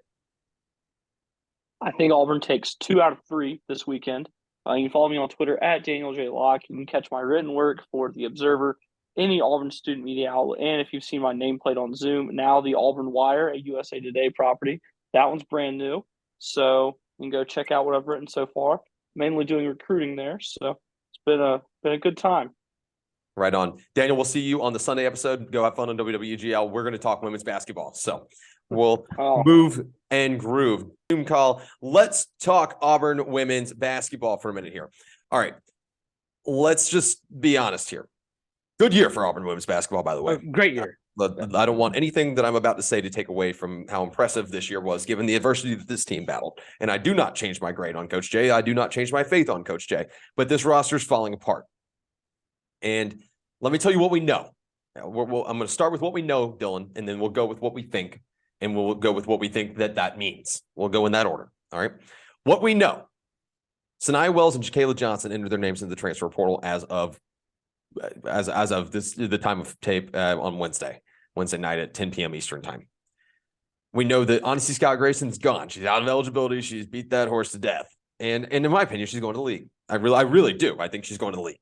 I think Auburn takes 2 out of 3 this weekend. You can follow me on Twitter at Daniel J. Locke. You can catch my written work for The Observer, any Auburn student media outlet, and if you've seen my nameplate on Zoom, now the Auburn Wire, a USA Today property. That one's brand new, so you can go check out what I've written so far. Mainly doing recruiting there, so it's been a good time. Right on. Daniel, we'll see you on the Sunday episode. Go have fun on WWEGL. We're going to talk women's basketball, so we'll move and groove. Zoom call. Let's talk Auburn women's basketball for a minute here. All right. Let's just be honest here. Good year for Auburn women's basketball, by the way. Great year. I don't want anything that I'm about to say to take away from how impressive this year was, given the adversity that this team battled. And I do not change my grade on Coach J. I do not change my faith on Coach J. But this roster is falling apart. And let me tell you what we know. I'm going to start with what we know, Dylan, and then we'll go with what we think. And we'll go with what we think that means. We'll go in that order. All right. What we know. Sanaya Wells and Ja'Kayla Johnson entered their names in the transfer portal as of the time of tape on Wednesday night at 10 p.m. Eastern time. We know that Honesty Scott Grayson's gone. She's out of eligibility. She's beat that horse to death. And in my opinion, she's going to the league. I really do. I think she's going to the league.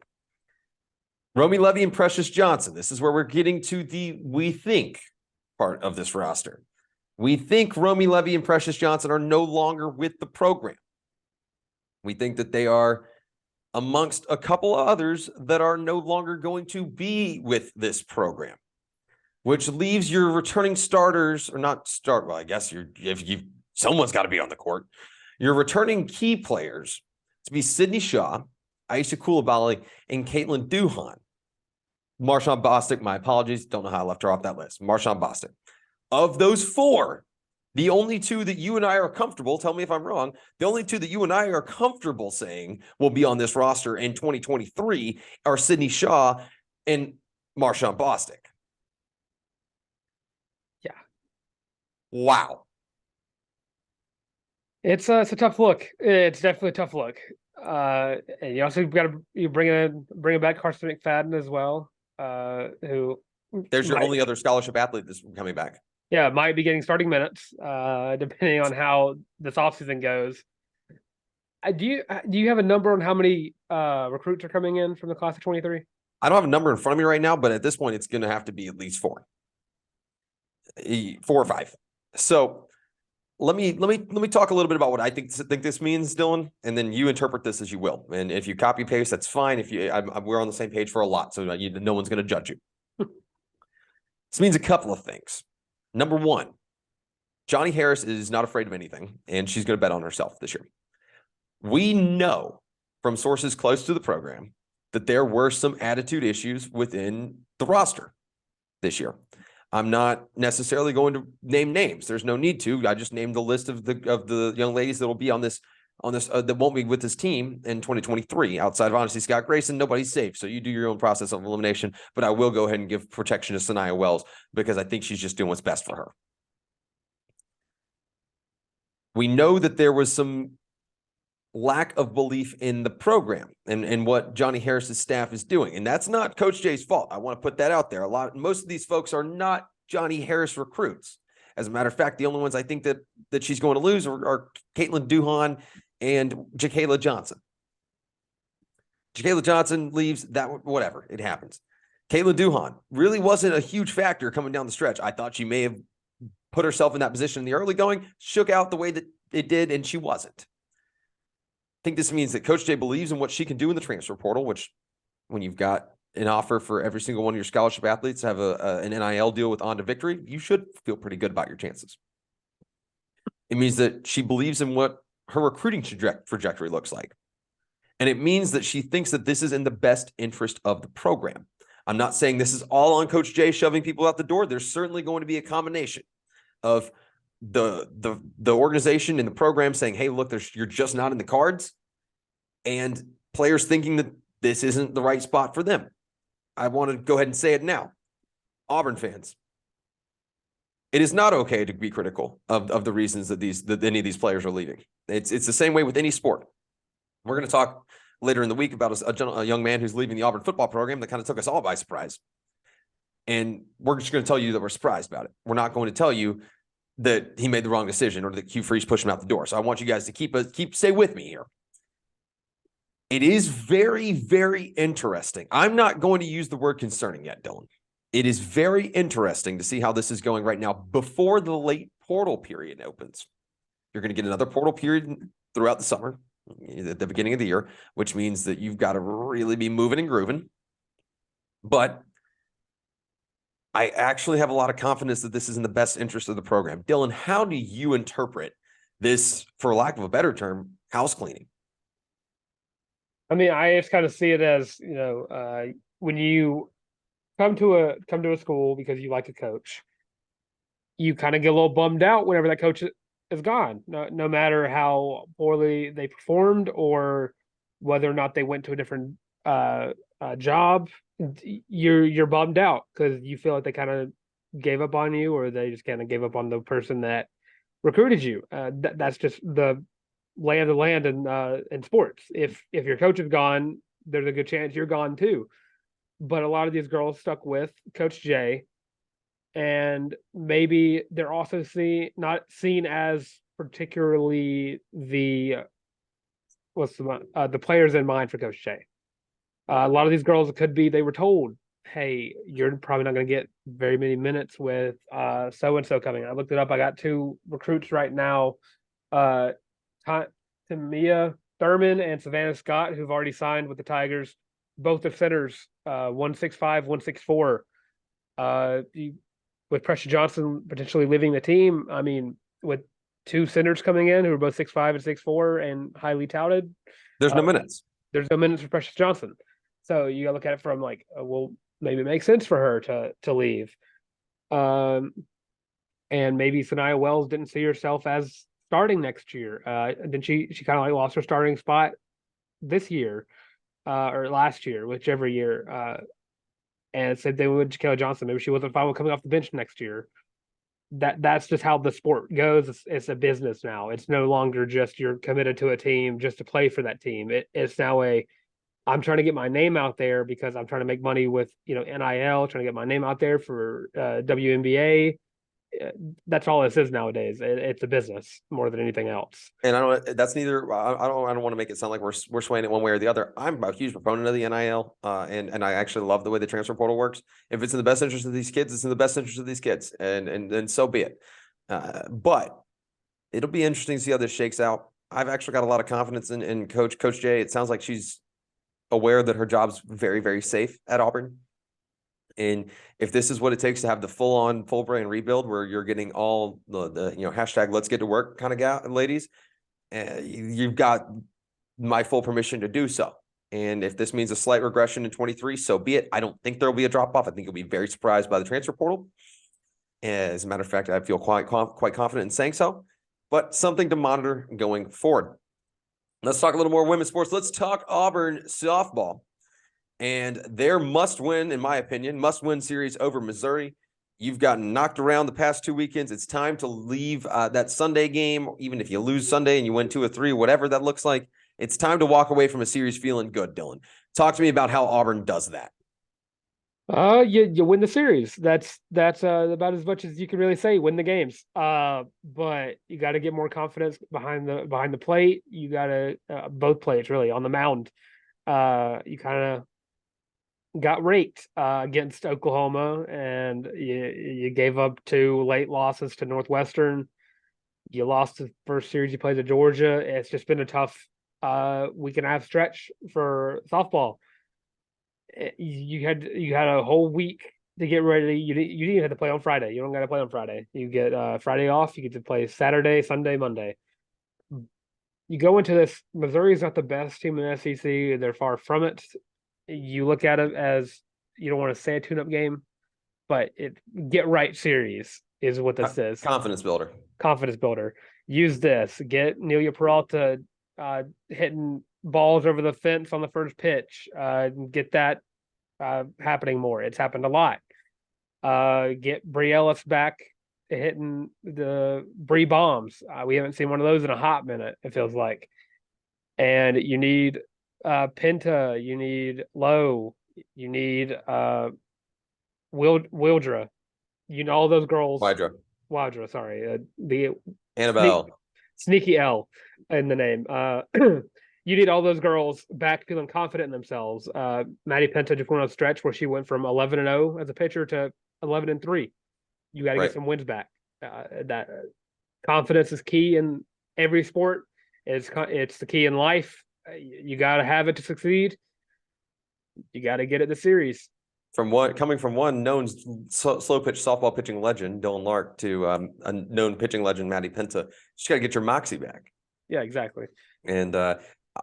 Romy Levy and Precious Johnson. This is where we're getting to the we think part of this roster. We think Romy Levy and Precious Johnson are no longer with the program. We think that they are amongst a couple of others that are no longer going to be with this program, which leaves your returning starters, or not start. Well, I guess someone's got to be on the court. Your returning key players to be Sydney Shaw, Aisha Coulibaly, and Caitlin Duhan. Marshawn Bostic, my apologies. Don't know how I left her off that list. Marshawn Bostic. Of those 4, the only 2 that you and I are comfortable, tell me if I'm wrong, the only 2 that you and I are comfortable saying will be on this roster in 2023 are Sydney Shaw and Marshawn Bostic. Yeah. Wow. It's a tough look. It's definitely a tough look. And you also got to bring back Carson McFadden as well. Who there's your only other scholarship athlete that's coming back. Yeah, might be getting starting minutes, depending on how this offseason goes. Do you have a number on how many recruits are coming in from the class of 23? I don't have a number in front of me right now, but at this point, it's going to have to be at least 4 or 5. So let me talk a little bit about what I think this means, Dylan, and then you interpret this as you will. And if you copy paste, that's fine. If you, we're on the same page for a lot, so no one's going to judge you. This means a couple of things. Number one, Johnny Harris is not afraid of anything, and she's going to bet on herself this year. We know from sources close to the program that there were some attitude issues within the roster this year. I'm not necessarily going to name names. There's no need to. I just named the list of the young ladies that will be on this that won't be with this team in 2023. Outside of honestly Scott Grayson, nobody's safe. So you do your own process of elimination. But I will go ahead and give protection to Sanaya Wells because I think she's just doing what's best for her. We know that there was some lack of belief in the program and what Johnny Harris's staff is doing. And that's not Coach Jay's fault. I want to put that out there. Most of these folks are not Johnny Harris recruits. As a matter of fact, the only ones I think that she's going to lose are Caitlin Duhan and Jakayla Johnson. Jakayla Johnson leaves, that whatever, it happens. Caitlin Duhan really wasn't a huge factor coming down the stretch. I thought she may have put herself in that position in the early going, shook out the way that it did, and she wasn't. I think this means that Coach Jay believes in what she can do in the transfer portal, which when you've got an offer for every single one of your scholarship athletes to have an NIL deal with On to Victory, you should feel pretty good about your chances. It means that she believes in what her recruiting trajectory looks like. And it means that she thinks that this is in the best interest of the program. I'm not saying this is all on Coach Jay shoving people out the door. There's certainly going to be a combination of the organization and the program saying, hey, look, you're just not in the cards, and players thinking that this isn't the right spot for them. I want to go ahead and say it now. Auburn fans, it is not okay to be critical of the reasons that any of these players are leaving. It's the same way with any sport. We're going to talk later in the week about a young man who's leaving the Auburn football program that kind of took us all by surprise. And we're just going to tell you that we're surprised about it. We're not going to tell you that he made the wrong decision or that Hugh Freeze pushed him out the door. So I want you guys to stay with me here. It is very, very interesting. I'm not going to use the word concerning yet, Dylan. It is very interesting to see how this is going right now before the late portal period opens. You're going to get another portal period throughout the summer, at the beginning of the year, which means that you've got to really be moving and grooving. But I actually have a lot of confidence that this is in the best interest of the program. Dylan, how do you interpret this, for lack of a better term, house cleaning? I mean, I just kind of see it as, when you come to a school because you like a coach, you kind of get a little bummed out whenever that coach is gone. No matter how poorly they performed or whether or not they went to a different job, you're bummed out because you feel like they kind of gave up on you, or they just kind of gave up on the person that recruited you. That's just the lay of the land in sports. If your coach is gone, there's a good chance you're gone too. But a lot of these girls stuck with Coach Jay, and maybe they're also not seen as particularly the players in mind for Coach Jay. A lot of these girls, it could be they were told, hey, you're probably not going to get very many minutes with so-and-so coming. I looked it up. I got 2 recruits right now, Tamia Thurman and Savannah Scott, who've already signed with the Tigers. Both the centers, 165, 164. With Precious Johnson potentially leaving the team, I mean, with 2 centers coming in who are both 6'5" and 6'4" and highly touted, there's no minutes. There's no minutes for Precious Johnson. So you got to look at it from like, well, maybe it makes sense for her to leave. And maybe Sanaya Wells didn't see herself as starting next year. Then she kind of like lost her starting spot this year or last year, whichever year. And said they would Jakayla Johnson. Maybe she wasn't fine with coming off the bench next year. That's just how the sport goes. It's a business now. It's no longer just you're committed to a team just to play for that team. It's now I'm trying to get my name out there because I'm trying to make money with NIL, trying to get my name out there for WNBA. that's all this is nowadays. It's a business more than anything else. And that's neither, I don't want to make it sound like we're swaying it one way or the other. I'm a huge proponent of the NIL, and I actually love the way the transfer portal works. If it's in the best interest of these kids, it's in the best interest of these kids, and so be it. But it'll be interesting to see how this shakes out. I've actually got a lot of confidence in Coach Jay. It sounds like she's aware that her job's very, very safe at Auburn. And if this is what it takes to have the full brand rebuild, where you're getting all the hashtag let's get to work kind of ladies, you've got my full permission to do so. And if this means a slight regression in 23, so be it. I don't think there'll be a drop off. I think you'll be very surprised by the transfer portal. As a matter of fact, I feel quite confident in saying so, but something to monitor going forward. Let's talk a little more women's sports. Let's talk Auburn softball and their must-win, in my opinion, must-win series over Missouri. You've gotten knocked around the past 2 weekends. It's time to leave that Sunday game. Even if you lose Sunday and you win 2 or 3, whatever that looks like, it's time to walk away from a series feeling good, Dylan. Talk to me about how Auburn does that. You win the series. That's about as much as you can really say. Win the games. But you got to get more confidence behind the plate. You got to both plates really on the mound. You kind of got raked against Oklahoma, and you gave up 2 late losses to Northwestern. You lost the first series you played to Georgia. It's just been a tough week and a half stretch for softball. You had a whole week to get ready. You didn't have to play on Friday. You don't got to play on Friday. You get Friday off. You get to play Saturday, Sunday, Monday. You go into this. Missouri's not the best team in the SEC. They're far from it. You look at it as, you don't want to say a tune-up game, but get right series is what this is. Confidence builder. Confidence builder. Use this. Get Nelia Peralta hitting balls over the fence on the first pitch. Get that happening more. It's happened a lot. Get Bree Ellis back hitting the Bree bombs. We haven't seen one of those in a hot minute, it feels like. And you need Penta, you need Lowe, you need Wildra. You know, all those girls. Wildra, sorry. The Annabelle. Sneaky L in the name. You need all those girls back feeling confident in themselves. Maddie Penta just went on a stretch where she went from 11-0 as a pitcher to 11-3. You got to get some wins back. That confidence is key in every sport. It's the key in life. You got to have it to succeed. You got to get it the series. Coming from one known slow pitch softball pitching legend, Dylan Larck, to a known pitching legend, Maddie Penta, you got to get your moxie back. Yeah, exactly. And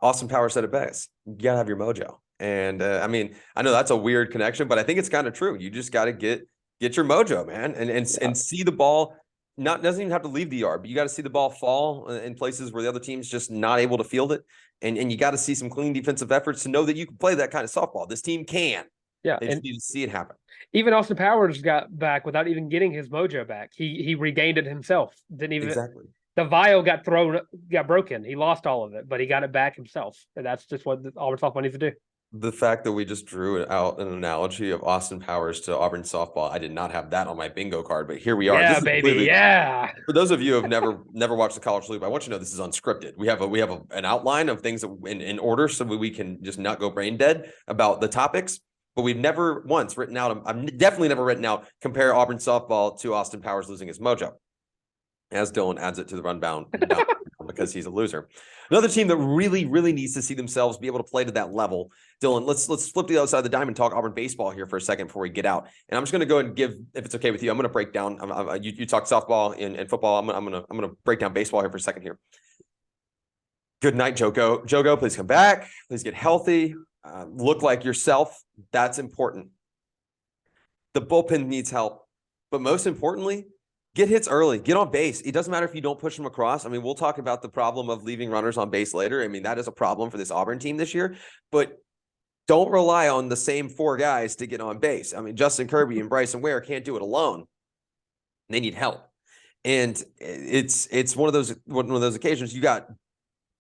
Austin Powers said it best. You got to have your mojo. And I mean, I know that's a weird connection, but I think it's kind of true. You just got to get your mojo, man, and see the ball. Doesn't even have to leave the yard, but you got to see the ball fall in places where the other team's just not able to field it. And you got to see some clean defensive efforts to know that you can play that kind of softball. This team can. Yeah, they just need to see it happen. Even Austin Powers got back without even getting his mojo back. He regained it himself. Didn't even exactly. The vial got broken. He lost all of it, but he got it back himself. And that's just what Auburn softball needs to do. The fact that we just drew out an analogy of Austin Powers to Auburn softball, I did not have that on my bingo card, but here we are. Yeah, baby. Yeah. For those of you who have never watched the College Loop, I want you to know this is unscripted. We have an outline of things in order, so we can just not go brain dead about the topics. But we've never once written out. I've definitely never written out compare Auburn softball to Austin Powers losing his mojo, as Dylan adds it to the rundown because he's a loser. Another team that really, really needs to see themselves be able to play to that level. Dylan, let's flip to the other side of the diamond and talk Auburn baseball here for a second before we get out. And I'm just going to go and give, if it's okay with you, I'm going to break down. You talk softball and football. I'm going to break down baseball here for a second here. Good night, Jogo. Jogo, please come back. Please get healthy. Look like yourself. That's important. The bullpen needs help, but most importantly, get hits early. Get on base. It doesn't matter if you don't push them across. I mean, we'll talk about the problem of leaving runners on base later. I mean, that is a problem for this Auburn team this year, but don't rely on the same 4 guys to get on base. I mean, Justin Kirby and Bryson Ware can't do it alone. They need help. And it's one of those occasions you got,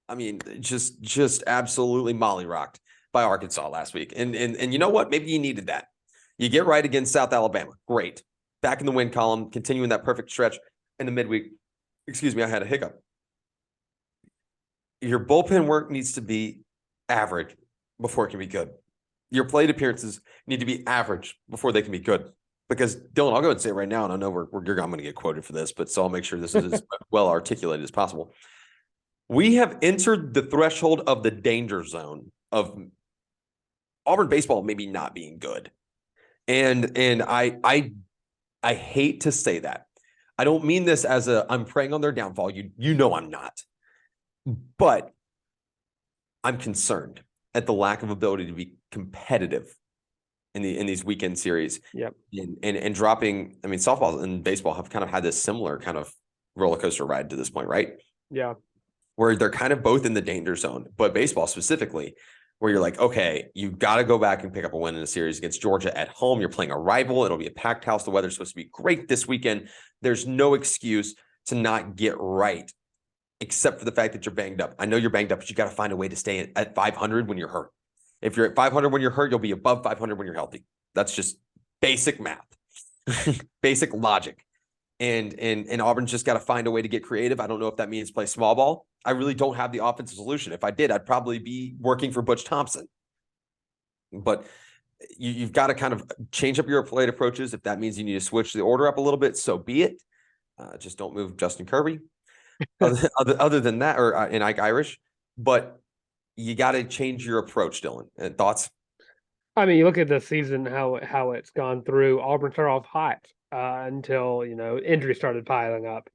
I mean, just absolutely mollyrocked by Arkansas last week. And you know what? Maybe you needed that. You get right against South Alabama. Great. back in the win column, continuing that perfect stretch in the midweek. Excuse me, I had a hiccup. Your bullpen work needs to be average before it can be good. Your plate appearances need to be average before they can be good. Because Dylan, I'll go ahead and say it right now, and I know I'm going to get quoted for this, but so I'll make sure this is as well articulated as possible. We have entered the threshold of the danger zone of Auburn baseball maybe not being good. And I hate to say that. I don't mean this as I'm preying on their downfall. You know I'm not. But I'm concerned at the lack of ability to be competitive in these weekend series. Yep. And dropping, I mean, softball and baseball have kind of had this similar kind of roller coaster ride to this point, right? Yeah. Where they're kind of both in the danger zone, but baseball specifically, where you're like, okay, you got to go back and pick up a win in a series against Georgia at home. You're playing a rival. It'll be a packed house. The weather's supposed to be great this weekend. There's no excuse to not get right, except for the fact that you're banged up. I know you're banged up, but you got to find a way to stay at 500 when you're hurt. If you're at 500 when you're hurt, you'll be above 500 when you're healthy. That's just basic math, basic logic. And Auburn's just got to find a way to get creative. I don't know if that means play small ball. I really don't have the offensive solution. If I did, I'd probably be working for Butch Thompson. But you've got to kind of change up your plate approaches. If that means you need to switch the order up a little bit, so be it. Just don't move Justin Kirby. Other than that, or and Ike Irish. But you got to change your approach, Dylan. And thoughts? I mean, you look at the season, how it's gone through. Auburn started off hot until, injuries started piling up.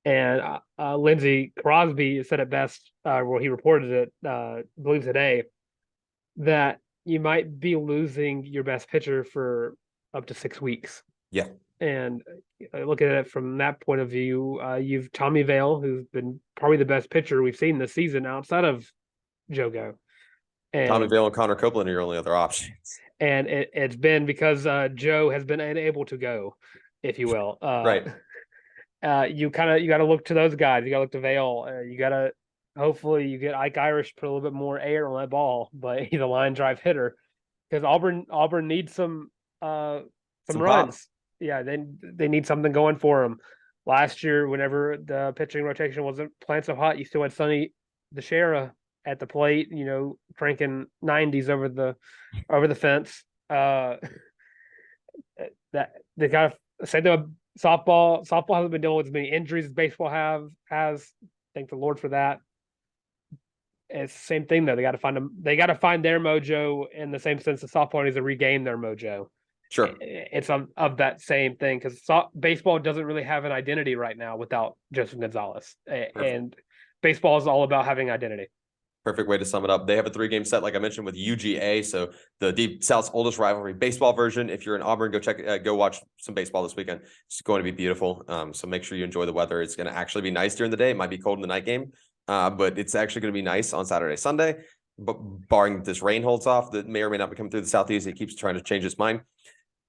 And Lindsey Crosby said it best, he reported it, I believe today, that you might be losing your best pitcher for up to 6 weeks. Yeah. And looking at it from that point of view, you've Tommy Vale, who's been probably the best pitcher we've seen this season outside of Jogo. And Tommy Vale and Connor Copeland are your only other options. And it's been because Joe has been unable to go, if you will. Right. You got to look to those guys. You got to look to Vale. You got to hopefully you get Ike Irish put a little bit more air on that ball, but he's a line drive hitter because Auburn needs some runs. Pop. Yeah, they need something going for them. Last year, whenever the pitching rotation wasn't playing so hot, you still had Sonny DeShera at the plate, cranking 90s over the fence. That they got to say the softball hasn't been dealing with as many injuries as baseball has. Thank the Lord for that. It's the same thing though. They got to find their mojo in the same sense that softball needs to regain their mojo. Sure. It's of that same thing because baseball doesn't really have an identity right now without Joseph Gonzalez. Perfect. And baseball is all about having identity. Perfect way to sum it up. They have a 3-game set, like I mentioned, with UGA. So the Deep South's oldest rivalry baseball version. If you're in Auburn, go watch some baseball this weekend. It's going to be beautiful. So make sure you enjoy the weather. It's going to actually be nice during the day. It might be cold in the night game, but it's actually going to be nice on Saturday, Sunday. But barring this rain holds off, that may or may not be coming through the southeast. It keeps trying to change its mind.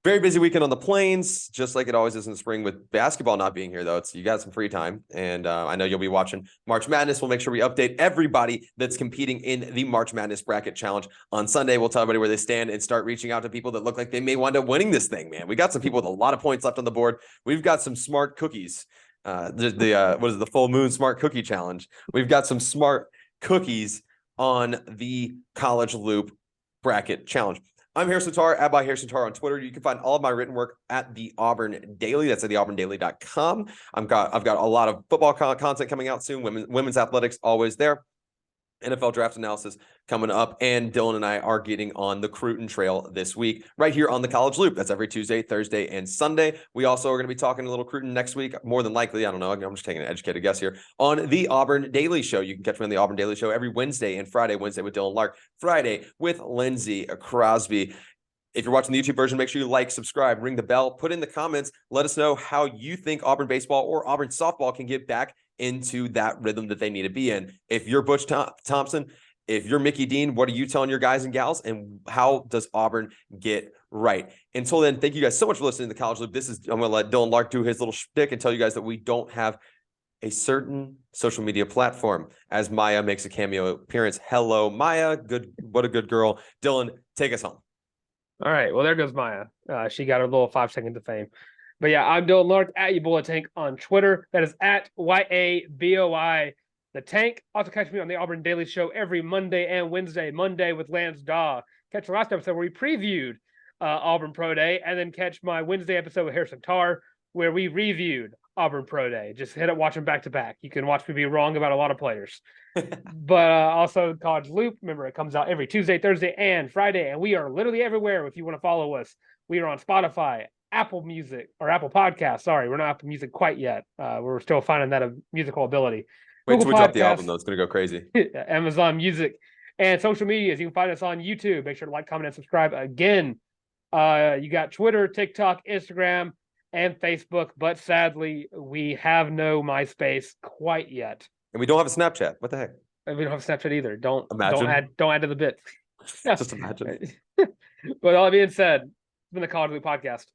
Very busy weekend on the plains, just like it always is in the spring. With basketball not being here, though, you got some free time, and I know you'll be watching March Madness. We'll make sure we update everybody that's competing in the March Madness Bracket Challenge on Sunday. We'll tell everybody where they stand and start reaching out to people that look like they may wind up winning this thing, man. We got some people with a lot of points left on the board. We've got some smart cookies. What is the Full Moon Smart Cookie Challenge? We've got some smart cookies on the College Loop Bracket Challenge. I'm Harrison Tarr, @Harrison Tarr on Twitter. You can find all of my written work at the Auburn Daily. That's at theauburndaily.com. I've got a lot of football content coming out soon. Women's athletics always there. NFL draft analysis coming up, and Dylan and I are getting on the Cruton Trail this week, right here on the College Loop. That's every Tuesday, Thursday, and Sunday. We also are going to be talking a little Cruton next week, more than likely. I don't know. I'm just taking an educated guess here on the Auburn Daily Show. You can catch me on the Auburn Daily Show every Wednesday and Friday. Wednesday with Dylan Larck, Friday with Lindsey Crosby. If you're watching the YouTube version, make sure you like, subscribe, ring the bell, put in the comments. Let us know how you think Auburn baseball or Auburn softball can get back into that rhythm that they need to be in. If you're Butch Thompson, if you're Mickey Dean, what are you telling your guys and gals? And how does Auburn get right? Until then, thank you guys so much for listening to the College Loop. I'm going to let Dylan Larck do his little shtick and tell you guys that we don't have a certain social media platform as Maya makes a cameo appearance. Hello, Maya. Good. What a good girl. Dylan, take us home. All right. Well, there goes Maya. She got her little 5 seconds of fame. But yeah, I'm Dylan Larck at your boy the Tank on Twitter. That is at YABOI the Tank. Also catch me on the Auburn Daily Show every Monday and Wednesday. Monday with Lance Daw. Catch the last episode where we previewed Auburn Pro-Day, and then catch my Wednesday episode with Harrison Tarr where we reviewed Auburn Pro-Day. Just watch them back to back. You can watch me be wrong about a lot of players. But also College Loop. Remember, it comes out every Tuesday, Thursday, and Friday, and we are literally everywhere if you want to follow us. We are on Spotify, Apple Music, or Apple Podcasts. Sorry, we're not Apple Music quite yet. We're still finding that a musical ability. Wait till we drop the Podcasts, album, though. It's going to go crazy. Amazon Music, and social medias. You can find us on YouTube. Make sure to like, comment, and subscribe again. You got Twitter, TikTok, Instagram, and Facebook, but sadly, we have no MySpace quite yet. And we don't have a Snapchat. What the heck? And we don't have Snapchat either. Don't Imagine. don't add to the bit. Just imagine. But all that being said, it's been the College Loop Podcast.